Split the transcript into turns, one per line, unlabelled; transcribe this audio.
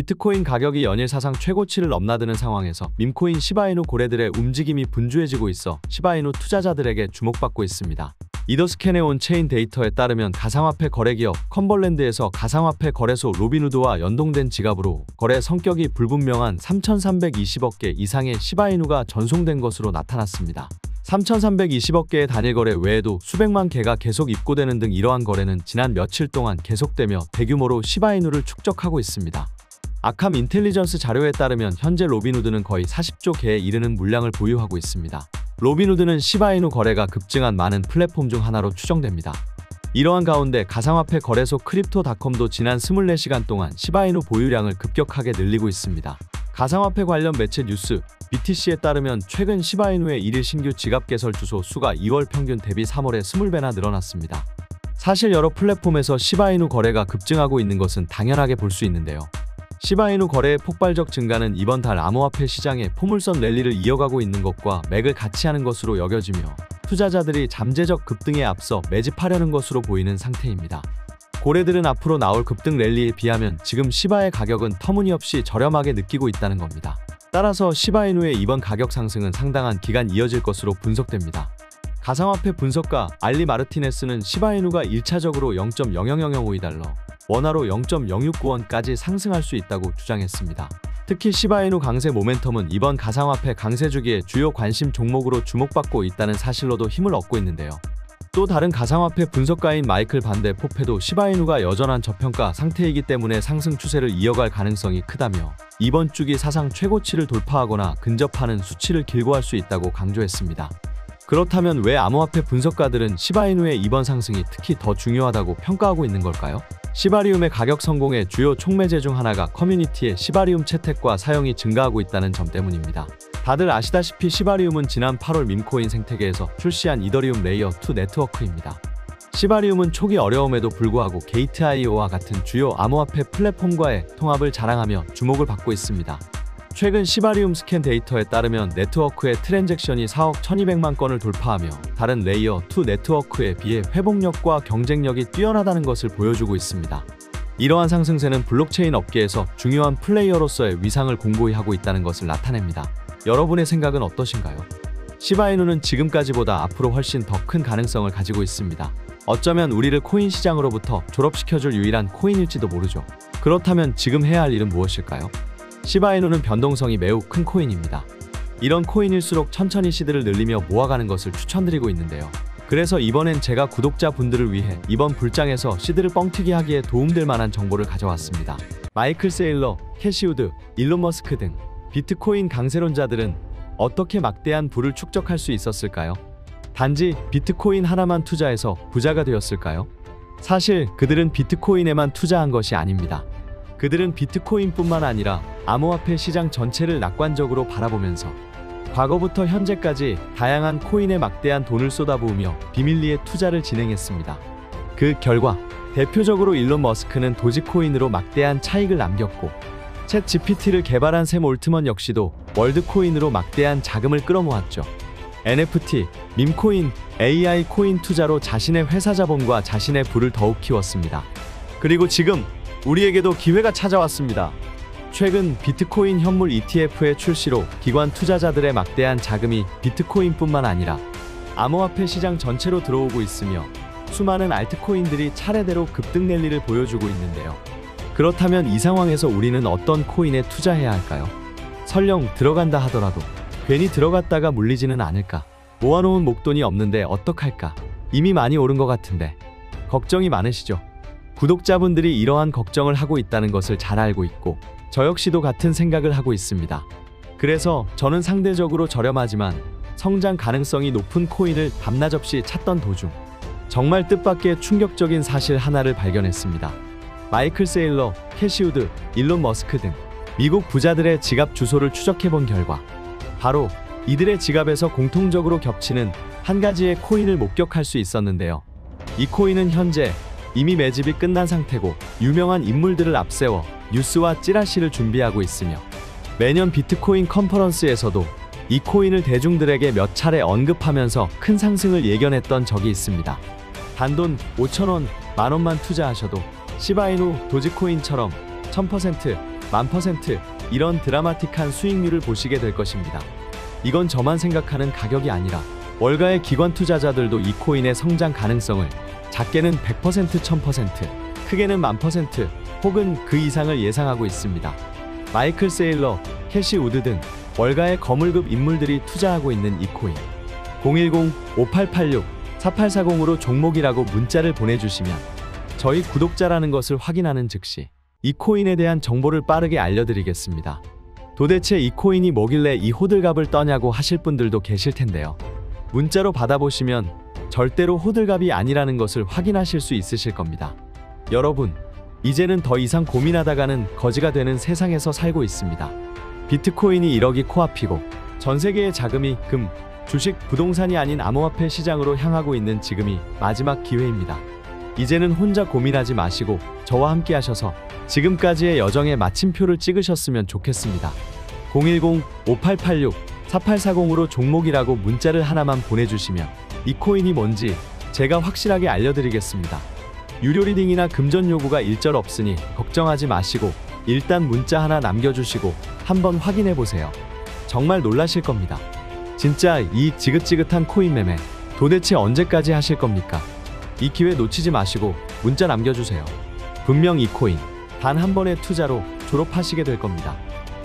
비트코인 가격이 연일 사상 최고치를 넘나드는 상황에서 밈코인 시바이누 고래들의 움직임이 분주해지고 있어 시바이누 투자자들에게 주목받고 있습니다. 이더스캔의 온체인 데이터에 따르면 가상화폐 거래기업 컨벌랜드에서 가상화폐 거래소 로빈후드와 연동된 지갑으로 거래 성격이 불분명한 3,320억 개 이상의 시바이누가 전송된 것으로 나타났습니다. 3,320억 개의 단일 거래 외에도 수백만 개가 계속 입고되는 등 이러한 거래는 지난 며칠 동안 계속되며 대규모로 시바이누를 축적하고 있습니다. 아캄 인텔리전스 자료에 따르면 현재 로빈후드는 거의 40조 개에 이르는 물량을 보유하고 있습니다. 로빈후드는 시바이누 거래가 급증한 많은 플랫폼 중 하나로 추정됩니다. 이러한 가운데 가상화폐 거래소 크립토닷컴도 지난 24시간 동안 시바이누 보유량을 급격하게 늘리고 있습니다. 가상화폐 관련 매체 뉴스 BTC에 따르면 최근 시바이누의 1일 신규 지갑 개설 주소 수가 2월 평균 대비 3월에 20배나 늘어났습니다. 사실 여러 플랫폼에서 시바이누 거래가 급증하고 있는 것은 당연하게 볼 수 있는데요. 시바이누 거래의 폭발적 증가는 이번 달 암호화폐 시장의 포물선 랠리를 이어가고 있는 것과 맥을 같이 하는 것으로 여겨지며 투자자들이 잠재적 급등에 앞서 매집하려는 것으로 보이는 상태입니다. 고래들은 앞으로 나올 급등 랠리에 비하면 지금 시바의 가격은 터무니없이 저렴하게 느끼고 있다는 겁니다. 따라서 시바이누의 이번 가격 상승은 상당한 기간 이어질 것으로 분석됩니다. 가상화폐 분석가 알리 마르티네스는 시바이누가 1차적으로 0.00005달러, 원화로 0.069원까지 상승할 수 있다고 주장했습니다. 특히 시바이누 강세 모멘텀은 이번 가상화폐 강세 주기의 주요 관심 종목으로 주목받고 있다는 사실로도 힘을 얻고 있는데요. 또 다른 가상화폐 분석가인 마이클 반데 포페도 시바이누가 여전한 저평가 상태이기 때문에 상승 추세를 이어갈 가능성이 크다며 이번 주기 사상 최고치를 돌파하거나 근접하는 수치를 기록할 수 있다고 강조했습니다. 그렇다면 왜 암호화폐 분석가들은 시바이누의 이번 상승이 특히 더 중요하다고 평가하고 있는 걸까요? 시바리움의 가격 성공의 주요 촉매제 중 하나가 커뮤니티의 시바리움 채택과 사용이 증가하고 있다는 점 때문입니다. 다들 아시다시피 시바리움은 지난 8월 밈코인 생태계에서 출시한 이더리움 레이어 2 네트워크입니다. 시바리움은 초기 어려움에도 불구하고 게이트.io와 같은 주요 암호화폐 플랫폼과의 통합을 자랑하며 주목을 받고 있습니다. 최근 시바리움 스캔 데이터에 따르면 네트워크의 트랜잭션이 4억 1200만 건을 돌파하며 다른 레이어 2 네트워크에 비해 회복력과 경쟁력이 뛰어나다는 것을 보여주고 있습니다. 이러한 상승세는 블록체인 업계에서 중요한 플레이어로서의 위상을 공고히 하고 있다는 것을 나타냅니다. 여러분의 생각은 어떠신가요? 시바이누는 지금까지보다 앞으로 훨씬 더 큰 가능성을 가지고 있습니다. 어쩌면 우리를 코인 시장으로부터 졸업시켜줄 유일한 코인일지도 모르죠. 그렇다면 지금 해야 할 일은 무엇일까요? 시바이누는 변동성이 매우 큰 코인입니다. 이런 코인일수록 천천히 시드를 늘리며 모아가는 것을 추천드리고 있는데요. 그래서 이번엔 제가 구독자분들을 위해 이번 불장에서 시드를 뻥튀기 하기에 도움될 만한 정보를 가져왔습니다. 마이클 세일러, 캐시우드, 일론 머스크 등 비트코인 강세론자들은 어떻게 막대한 부를 축적할 수 있었을까요? 단지 비트코인 하나만 투자해서 부자가 되었을까요? 사실 그들은 비트코인에만 투자한 것이 아닙니다. 그들은 비트코인뿐만 아니라 암호화폐 시장 전체를 낙관적으로 바라보면서 과거부터 현재까지 다양한 코인에 막대한 돈을 쏟아부으며 비밀리에 투자를 진행했습니다. 그 결과 대표적으로 일론 머스크는 도지코인으로 막대한 차익을 남겼고 챗 GPT를 개발한 샘 올트먼 역시도 월드코인으로 막대한 자금을 끌어모았죠. NFT, 밈코인, AI 코인 투자로 자신의 회사 자본과 자신의 부를 더욱 키웠습니다. 그리고 지금 우리에게도 기회가 찾아왔습니다. 최근 비트코인 현물 ETF의 출시로 기관 투자자들의 막대한 자금이 비트코인뿐만 아니라 암호화폐 시장 전체로 들어오고 있으며 수많은 알트코인들이 차례대로 급등 랠리를 보여주고 있는데요. 그렇다면 이 상황에서 우리는 어떤 코인에 투자해야 할까요? 설령 들어간다 하더라도 괜히 들어갔다가 물리지는 않을까? 모아놓은 목돈이 없는데 어떡할까? 이미 많이 오른 것 같은데 걱정이 많으시죠? 구독자분들이 이러한 걱정을 하고 있다는 것을 잘 알고 있고 저 역시도 같은 생각을 하고 있습니다. 그래서 저는 상대적으로 저렴하지만 성장 가능성이 높은 코인을 밤낮 없이 찾던 도중 정말 뜻밖의 충격적인 사실 하나를 발견했습니다. 마이클 세일러, 캐시우드, 일론 머스크 등 미국 부자들의 지갑 주소를 추적해본 결과 바로 이들의 지갑에서 공통적으로 겹치는 한 가지의 코인을 목격할 수 있었는데요. 이 코인은 현재 이미 매집이 끝난 상태고 유명한 인물들을 앞세워 뉴스와 찌라시를 준비하고 있으며 매년 비트코인 컨퍼런스에서도 이 코인을 대중들에게 몇 차례 언급하면서 큰 상승을 예견했던 적이 있습니다. 단돈 5,000원, 만원만 투자하셔도 시바이누, 도지코인처럼 1000%, 10,000% 이런 드라마틱한 수익률을 보시게 될 것입니다. 이건 저만 생각하는 가격이 아니라 월가의 기관 투자자들도 이 코인의 성장 가능성을 작게는 100%, 1000%, 크게는 10,000% 혹은 그 이상을 예상하고 있습니다. 마이클 세일러, 캐시 우드 등 월가의 거물급 인물들이 투자하고 있는 이 코인. 010-5886-4840으로 종목이라고 문자를 보내주시면 저희 구독자라는 것을 확인하는 즉시 이 코인에 대한 정보를 빠르게 알려드리겠습니다. 도대체 이 코인이 뭐길래 이 호들갑을 떠냐고 하실 분들도 계실 텐데요. 문자로 받아보시면 절대로 호들갑이 아니라는 것을 확인하실 수 있으실 겁니다. 여러분, 이제는 더 이상 고민하다가는 거지가 되는 세상에서 살고 있습니다. 비트코인이 1억이 코앞이고 전 세계의 자금이 금, 주식, 부동산이 아닌 암호화폐 시장으로 향하고 있는 지금이 마지막 기회입니다. 이제는 혼자 고민하지 마시고 저와 함께 하셔서 지금까지의 여정에 마침표를 찍으셨으면 좋겠습니다. 010-5886-4840으로 종목이라고 문자를 하나만 보내주시면 이 코인이 뭔지 제가 확실하게 알려드리겠습니다. 유료 리딩이나 금전 요구가 일절 없으니 걱정하지 마시고 일단 문자 하나 남겨주시고 한번 확인해보세요. 정말 놀라실 겁니다. 진짜 이 지긋지긋한 코인 매매 도대체 언제까지 하실 겁니까? 이 기회 놓치지 마시고 문자 남겨주세요. 분명 이 코인 단 한 번의 투자로 졸업하시게 될 겁니다.